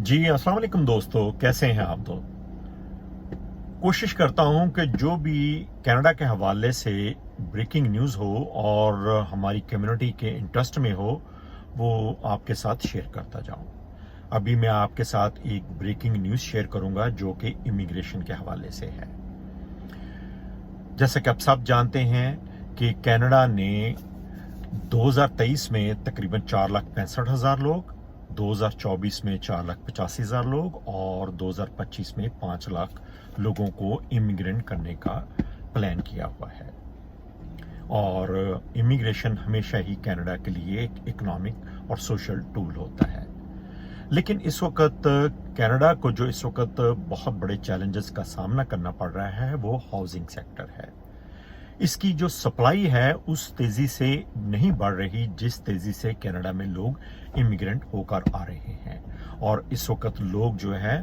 जी अस्सलाम वालेकुम दोस्तों, कैसे हैं आप दो। कोशिश करता हूं कि जो भी कनाडा के हवाले से ब्रेकिंग न्यूज़ हो और हमारी कम्युनिटी के इंटरेस्ट में हो वो आपके साथ शेयर करता जाऊं। अभी मैं आपके साथ एक ब्रेकिंग न्यूज़ शेयर करूंगा जो कि इमिग्रेशन के हवाले से है। जैसा कि आप सब जानते हैं कि कनाडा ने 2023 में तकरीबन 4,65,000 लोग, 2024 में 4,85,000 लोग और 2025 में 5 लाख लोगों को इमिग्रेंट करने का प्लान किया हुआ है। और इमिग्रेशन हमेशा ही कनाडा के लिए एक इकोनॉमिक और सोशल टूल होता है। लेकिन इस वक्त कनाडा को जो इस वक्त बहुत बड़े चैलेंजेस का सामना करना पड़ रहा है वो हाउसिंग सेक्टर है। इसकी जो सप्लाई है उस तेजी से नहीं बढ़ रही जिस तेजी से कनाडा में लोग इमिग्रेंट होकर आ रहे हैं। और इस वक्त लोग जो है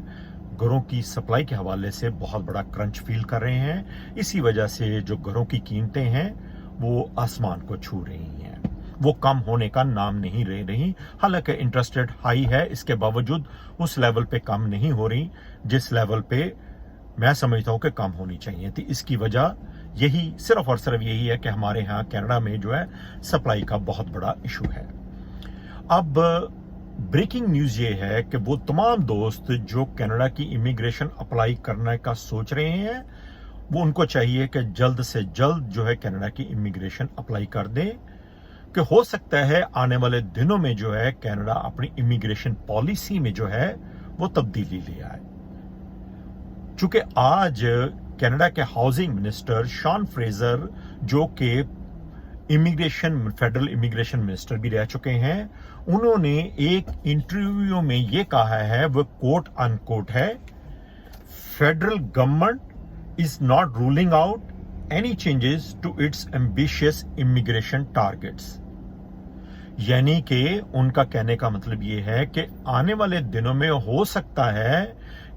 घरों की सप्लाई के हवाले से बहुत बड़ा क्रंच फील कर रहे हैं। इसी वजह से जो घरों की कीमतें हैं वो आसमान को छू रही हैं, वो कम होने का नाम नहीं ले रही। हालांकि इंटरेस्ट रेट हाई है, इसके बावजूद उस लेवल पे कम नहीं हो रही जिस लेवल पे मैं समझता हूं कि कम होनी चाहिए थी। इसकी वजह यही सिर्फ और सिर्फ यही है कि हमारे यहाँ कनाडा में जो है सप्लाई का बहुत बड़ा इशू है। अब ब्रेकिंग न्यूज ये है कि वो तमाम दोस्त जो कनाडा की इमिग्रेशन अप्लाई करने का सोच रहे हैं वो उनको चाहिए कि जल्द से जल्द जो है कनाडा की इमिग्रेशन अप्लाई कर दें, कि हो सकता है आने वाले दिनों में जो है कनाडा अपनी इमिग्रेशन पॉलिसी में जो है वो तब्दीली ले आए। चूंकि आज कनाडा के हाउसिंग मिनिस्टर शॉन फ्रेजर जो कि फेडरल इमिग्रेशन मिनिस्टर भी रह चुके हैं, उन्होंने एक इंटरव्यू में ये कहा है, वो कोट अनकोट है, federal government is not ruling out any changes to its ambitious immigration targets. यानी कि उनका कहने का मतलब ये है कि आने वाले दिनों में हो सकता है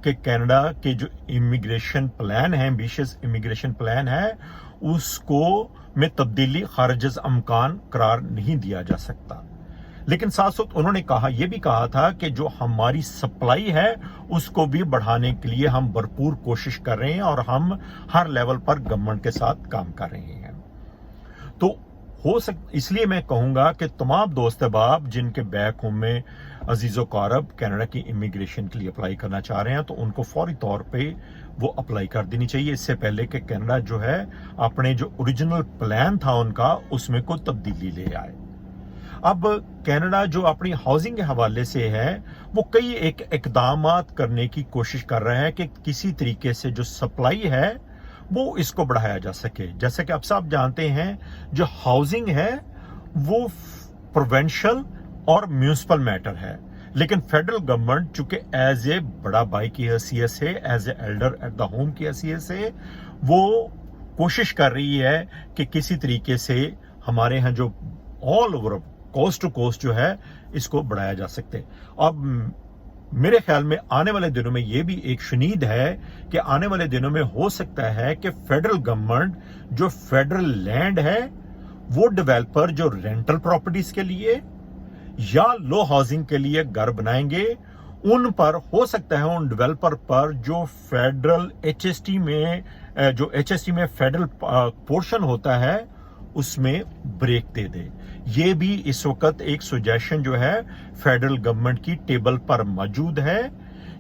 कि कनाडा के जो इमिग्रेशन प्लान है, एम्बिशियस इमिग्रेशन प्लान है, उसको में तब्दीली खारिज अमकान करार नहीं दिया जा सकता। लेकिन साथ साथ उन्होंने ये भी कहा था कि जो हमारी सप्लाई है उसको भी बढ़ाने के लिए हम भरपूर कोशिश कर रहे हैं और हम हर लेवल पर गवर्नमेंट के साथ काम कर रहे हैं। तो इसलिए मैं कहूंगा कि तमाम दोस्त अहबाब जिनके बैक होम में अजीजो कारब कनाडा की इमिग्रेशन के लिए अप्लाई करना चाह रहे हैं तो उनको फौरी तौर पे वो अप्लाई कर देनी चाहिए, इससे पहले कि कनाडा जो है अपने जो ओरिजिनल प्लान था उनका उसमें कोई तब्दीली ले आए। अब कनाडा जो अपनी हाउसिंग के हवाले से है वो कई एक इकदामात करने की कोशिश कर रहा है कि किसी तरीके से जो सप्लाई है वो इसको बढ़ाया जा सके। जैसे कि आप सब जानते हैं जो हाउसिंग है वो प्रोविंशियल और म्यूनिसिपल मैटर है, लेकिन फेडरल गवर्नमेंट चूंकि एज ए बड़ा भाई की हैसियत से, as a elder at the home की हैसियत से वो कोशिश कर रही है कि किसी तरीके से हमारे यहाँ जो all over coast to coast जो है इसको बढ़ाया जा सकते। अब मेरे ख्याल में आने वाले दिनों में ये भी एक शुनीद है कि आने वाले दिनों में हो सकता है कि फेडरल गवर्नमेंट जो फेडरल लैंड है वो डेवलपर जो रेंटल प्रॉपर्टीज के लिए या लो हाउसिंग के लिए घर बनाएंगे उन पर हो सकता है उन डेवलपर पर जो फेडरल एचएसटी में फेडरल पोर्शन होता है उसमें ब्रेक दे दे। ये भी इस वक्त एक सजेशन जो है फेडरल गवर्नमेंट की टेबल पर मौजूद है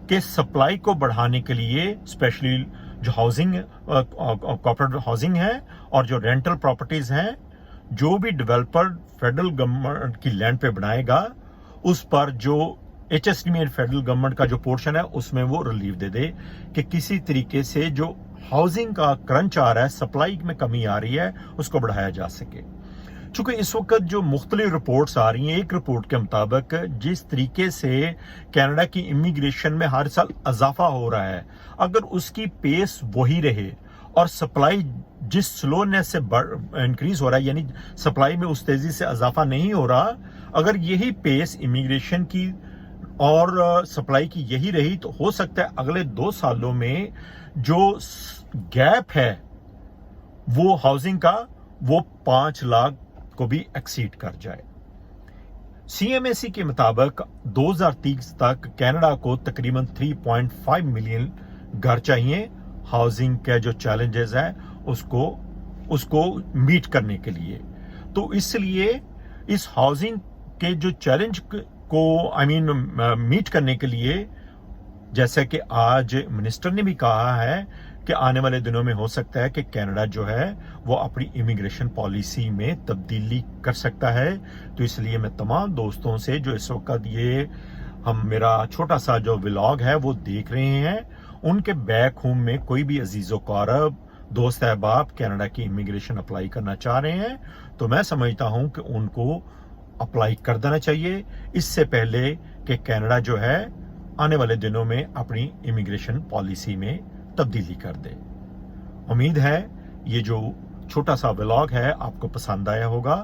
कि सप्लाई को बढ़ाने के लिए स्पेशली जो हाउसिंग कॉर्पोरेट हाउसिंग है और जो रेंटल प्रॉपर्टीज हैं, जो भी डेवलपर फेडरल गवर्नमेंट की लैंड पे बनाएगा उस पर जो एचएसटी में फेडरल गवर्नमेंट का जो पोर्शन है उसमें वो रिलीफ दे दे कि किसी तरीके से जो हाउसिंग का क्रंच आ रहा है, सप्लाई में कमी आ रही है, उसको बढ़ाया जा सके। चूंकि इस वक्त जो मुख्तलिफ रिपोर्ट्स आ रही हैं, एक रिपोर्ट के मुताबिक जिस तरीके से कनाडा की इमिग्रेशन में हर साल इजाफा हो रहा है, अगर उसकी पेस वही रहे और सप्लाई जिस स्लोनेस से इंक्रीज हो रहा है, यानी सप्लाई में उस तेजी से इजाफा नहीं हो रहा, अगर यही पेस इमिग्रेशन की और सप्लाई की यही रही तो हो सकता है अगले 2 सालों में जो गैप है वो हाउसिंग का वो 5 लाख को भी एक्सीड कर जाए। CMAC के मुताबिक 2030 तक कनाडा को तकरीबन 3.5 मिलियन घर चाहिए हाउसिंग के जो चैलेंजेस है उसको मीट करने के लिए। तो इसलिए इस हाउसिंग के जो चैलेंज को मीट करने के लिए, जैसे कि आज मिनिस्टर ने भी कहा है कि आने वाले दिनों में हो सकता है कि कनाडा जो है वो अपनी इमिग्रेशन पॉलिसी में तब्दीली कर सकता है। तो इसलिए मैं तमाम दोस्तों से जो इस वक्त ये मेरा छोटा सा जो व्लॉग है वो देख रहे हैं, उनके बैक होम में कोई भी अजीज़ो कारब दोस्त अहबाब कनाडा की इमिग्रेशन अप्लाई करना चाह रहे हैं, तो मैं समझता हूं कि उनको अप्लाई कर देना चाहिए इससे पहले कि कनाडा जो है आने वाले दिनों में अपनी इमिग्रेशन पॉलिसी में तब्दीली कर दे। उम्मीद है ये जो छोटा सा व्लॉग है आपको पसंद आया होगा।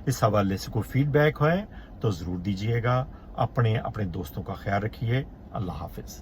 इस हवाले से कोई फीडबैक है तो ज़रूर दीजिएगा। अपने दोस्तों का ख्याल रखिए। अल्लाह हाफिज़।